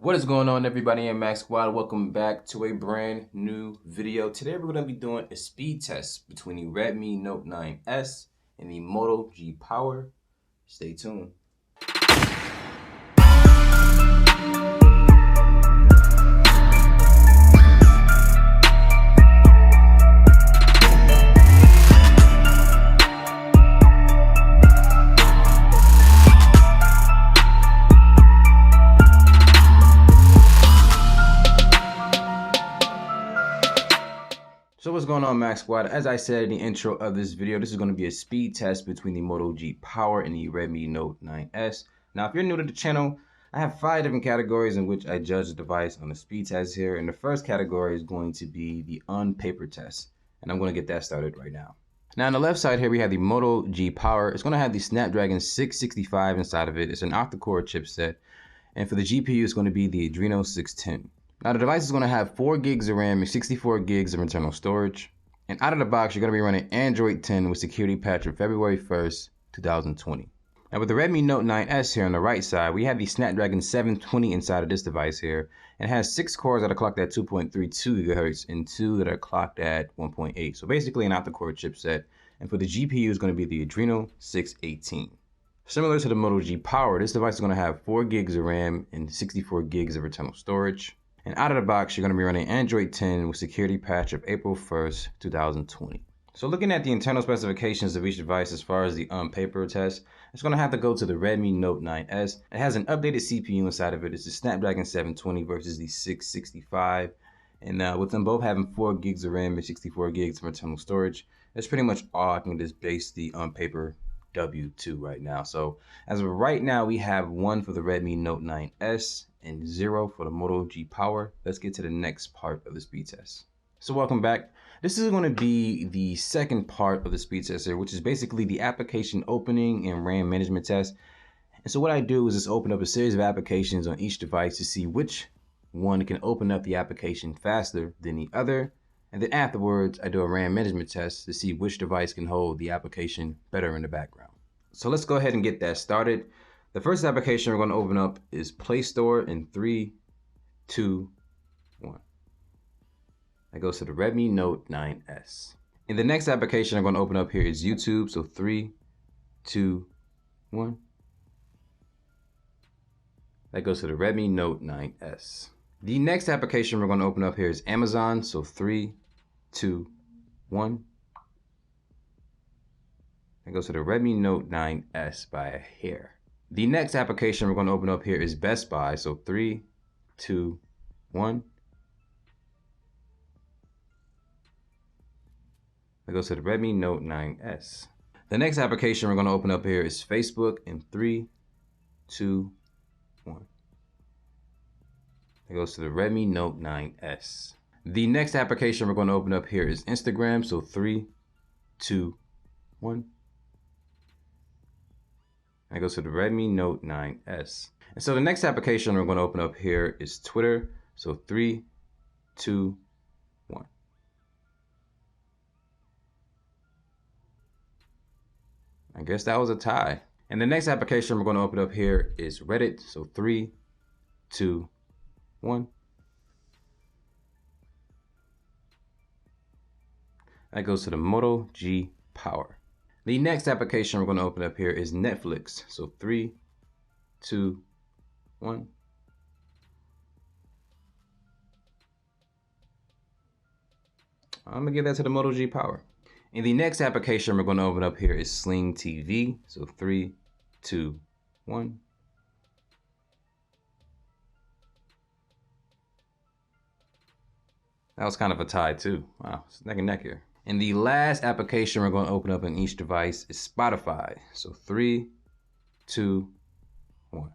What is going on, everybody in Max Squad? Welcome back to a brand new video. Today we're going to be doing a speed test between the Redmi Note 9S and the Moto G Power. Stay tuned. So what's going on, Max Squad? As I said in the intro of this video, this is going to be a speed test between the Moto G Power and the Redmi Note 9S. Now, if you're new to the channel, I have 5 different categories in which I judge the device on the speed test here. And the first category is going to be the on-paper test. And I'm going to get that started right now. Now, on the left side here, we have the Moto G Power. It's going to have the Snapdragon 665 inside of it. It's an octa-core chipset. And for the GPU, it's going to be the Adreno 610. Now, the device is going to have 4 gigs of RAM and 64 gigs of internal storage. And out of the box, you're going to be running Android 10 with security patch of February 1st, 2020. Now, with the Redmi Note 9S here on the right side, we have the Snapdragon 720 inside of this device here. And it has 6 cores that are clocked at 2.32 GHz and 2 that are clocked at 1.8. So basically an octa-core chipset. And for the GPU, is going to be the Adreno 618. Similar to the Moto G Power, this device is going to have 4 gigs of RAM and 64 gigs of internal storage. And out of the box, you're going to be running Android 10 with security patch of April 1st, 2020. So looking at the internal specifications of each device as far as the on-paper test, it's going to have to go to the Redmi Note 9S. It has an updated CPU inside of it. It's the Snapdragon 720 versus the 665. And with them both having 4 gigs of RAM and 64 gigs of internal storage, that's pretty much all I can just base the on-paper W2 right now. So as of right now, we have 1 for the Redmi Note 9S and 0 for the Moto G Power. Let's get to the next part of the speed test. So welcome back. This is going to be the second part of the speed test here, which is basically the application opening and RAM management test. And so what I do is just open up a series of applications on each device to see which one can open up the application faster than the other. And then afterwards, I do a RAM management test to see which device can hold the application better in the background. So let's go ahead and get that started. The first application we're going to open up is Play Store in 3, 2, 1. That goes to the Redmi Note 9S. And the next application I'm going to open up here is YouTube. So 3, 2, 1. That goes to the Redmi Note 9S. The next application we're going to open up here is Amazon. So 3, 2, 1. That goes to the Redmi Note 9S by a hair. The next application we're going to open up here is Best Buy. So 3, 2, 1. That goes to the Redmi Note 9S. The next application we're going to open up here is Facebook in 3, 2, 1. That goes to the Redmi Note 9S. The next application we're going to open up here is Instagram. So 3, 2, 1. That goes to the Redmi Note 9S. And so the next application we're going to open up here is Twitter. So 3, 2, 1. I guess that was a tie. And the next application we're going to open up here is Reddit. So 3, 2, 1. That goes to the Moto G Power. The next application we're going to open up here is Netflix. So 3, 2, 1. I'm going to give that to the Moto G Power. And the next application we're going to open up here is Sling TV. So 3, 2, 1. That was kind of a tie too. Wow, it's neck and neck here. And the last application we're going to open up on each device is Spotify. So 3, 2, 1.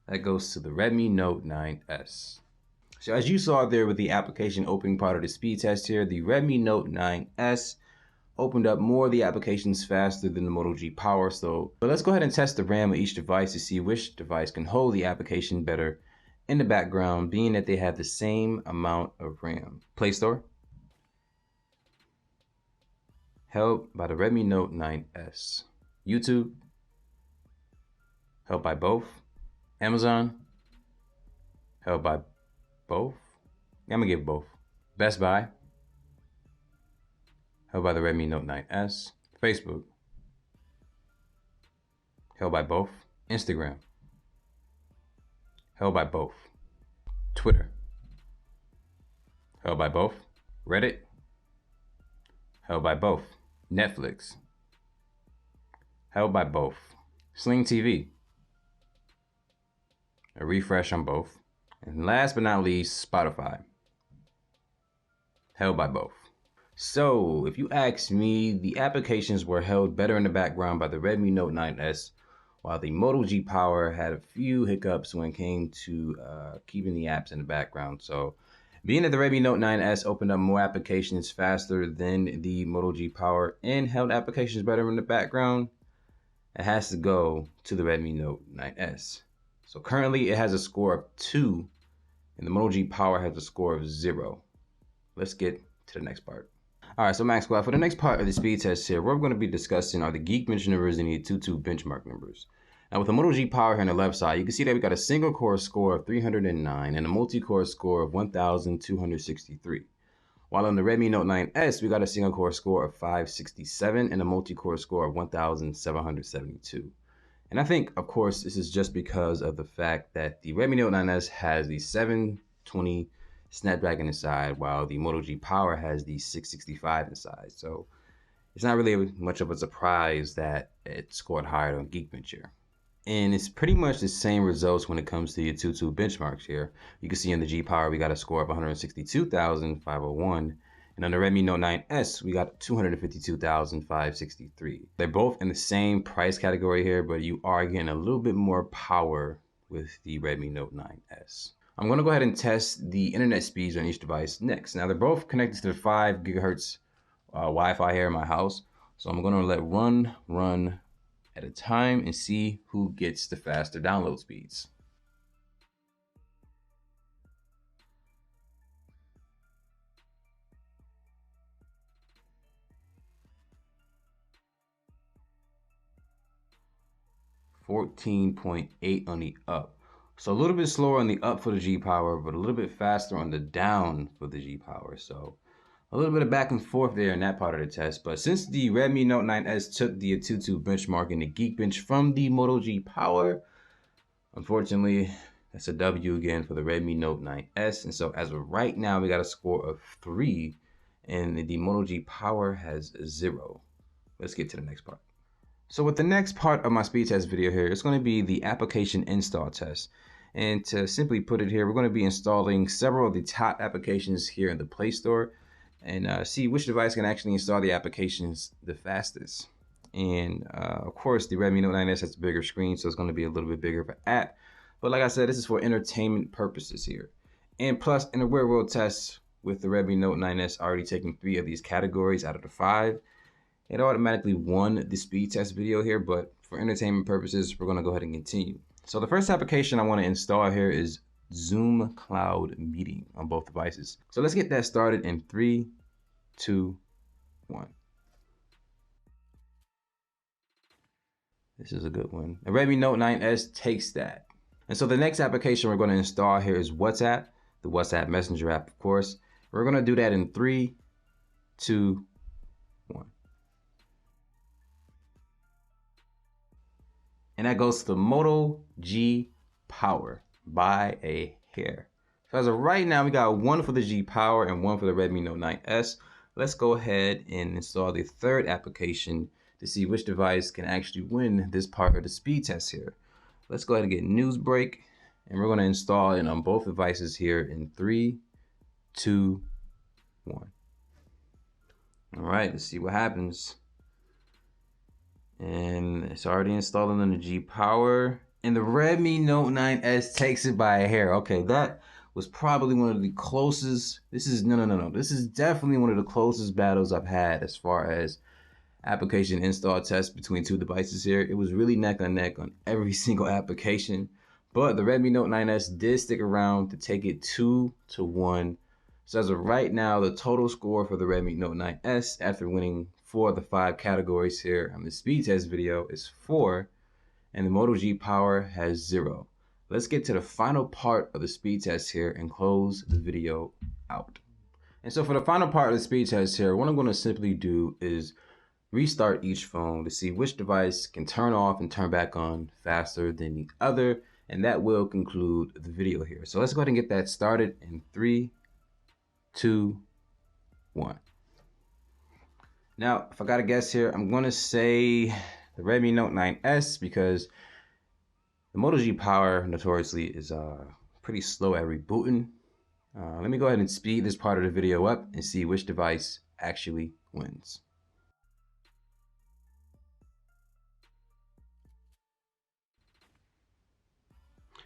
That goes to the Redmi Note 9S. So as you saw there with the application opening part of the speed test here, the Redmi Note 9S opened up more of the applications faster than the Moto G Power. But let's go ahead and test the RAM of each device to see which device can hold the application better in the background, being that they have the same amount of RAM. Play Store, held by the Redmi Note 9S. YouTube, held by both. Amazon, held by both. Yeah, I'm gonna give both. Best Buy, held by the Redmi Note 9S. Facebook, held by both. Instagram, held by both. Twitter, held by both. Reddit, held by both. Netflix, held by both. Sling TV, a refresh on both. And last but not least, Spotify, held by both. So, if you ask me, the applications were held better in the background by the Redmi Note 9S, while the Moto G Power had a few hiccups when it came to keeping the apps in the background. So, being that the Redmi Note 9S opened up more applications faster than the Moto G Power and held applications better in the background, it has to go to the Redmi Note 9S. So currently it has a score of 2 and the Moto G Power has a score of 0. Let's get to the next part. All right, so Max Squad, for the next part of the speed test here, what we're going to be discussing are the Geekbench numbers and the AnTuTu benchmark numbers. Now with the Moto G Power here on the left side, you can see that we got a single core score of 309 and a multi-core score of 1,263. While on the Redmi Note 9S, we got a single core score of 567 and a multi-core score of 1,772. And I think, of course, this is just because of the fact that the Redmi Note 9S has the 720 Snapdragon inside, while the Moto G Power has the 665 inside. So it's not really much of a surprise that it scored higher on Geekbench here. And it's pretty much the same results when it comes to the AnTuTu benchmarks here. You can see in the G Power, we got a score of 162,501. And on the Redmi Note 9S, we got 252,563. They're both in the same price category here, but you are getting a little bit more power with the Redmi Note 9S. I'm going to go ahead and test the internet speeds on each device next. Now, they're both connected to the 5 gigahertz Wi-Fi here in my house. So I'm going to let one run at a time and see who gets the faster download speeds. .8 on the up. So a little bit slower on the up for the G Power, but a little bit faster on the down for the G Power. So a little bit of back and forth there in that part of the test. But since the Redmi Note 9S took the AnTuTu benchmark and the Geekbench from the Moto G Power, unfortunately, that's a W again for the Redmi Note 9S. And so as of right now, we got a score of 3 and the Moto G Power has 0. Let's get to the next part. So with the next part of my speed test video here, it's going to be the application install test. And to simply put it here, we're going to be installing several of the top applications here in the Play Store and see which device can actually install the applications the fastest. And of course, the Redmi Note 9S has a bigger screen, so it's going to be a little bit bigger of an app. But like I said, this is for entertainment purposes here. And plus, in a real world test with the Redmi Note 9S already taking 3 of these categories out of the 5, it automatically won the speed test video here, but for entertainment purposes, we're going to go ahead and continue. So the first application I want to install here is Zoom Cloud Meeting on both devices. So let's get that started in 3, 2, 1. This is a good one. The Redmi Note 9S takes that. And so the next application we're going to install here is WhatsApp, the WhatsApp Messenger app, of course. We're going to do that in 3, 2, 1. And that goes to the Moto G Power by a hair. So as of right now, we got 1 for the G Power and 1 for the Redmi Note 9S. Let's go ahead and install the third application to see which device can actually win this part of the speed test here. Let's go ahead and get Newsbreak, and we're going to install it on both devices here in 3, 2, 1. All right, let's see what happens. And it's already installing on the G Power. And the Redmi Note 9S takes it by a hair. Okay, that was probably one of the closest. This is no. This is definitely one of the closest battles I've had as far as application install tests between 2 devices here. It was really neck and neck on every single application. But the Redmi Note 9S did stick around to take it 2-1. So as of right now, the total score for the Redmi Note 9S after winning 4 of the 5 categories here on the speed test video is 4, and the Moto G Power has 0. let's get to the final part of the speed test here and close the video out. And so for the final part of the speed test here, what I'm going to simply do is restart each phone to see which device can turn off and turn back on faster than the other. And that will conclude the video here. So let's go ahead and get that started in 3, 2, 1. Now, if I got to guess here, I'm going to say the Redmi Note 9S because the Moto G Power notoriously is pretty slow at rebooting. Let me go ahead and speed this part of the video up and see which device actually wins.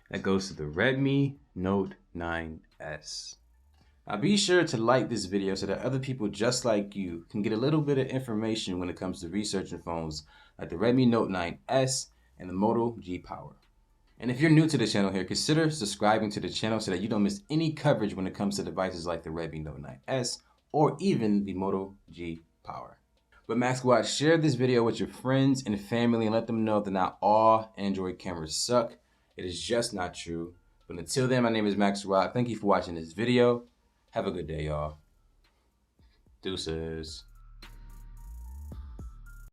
That goes to the Redmi Note 9S. Now be sure to like this video so that other people just like you can get a little bit of information when it comes to researching phones like the Redmi Note 9S and the Moto G Power. And if you're new to the channel here, consider subscribing to the channel so that you don't miss any coverage when it comes to devices like the Redmi Note 9S or even the Moto G Power. But Max Squad, share this video with your friends and family and let them know that not all Android cameras suck. It is just not true. But until then, my name is Max Squad. Thank you for watching this video. Have a good day, y'all. Deuces.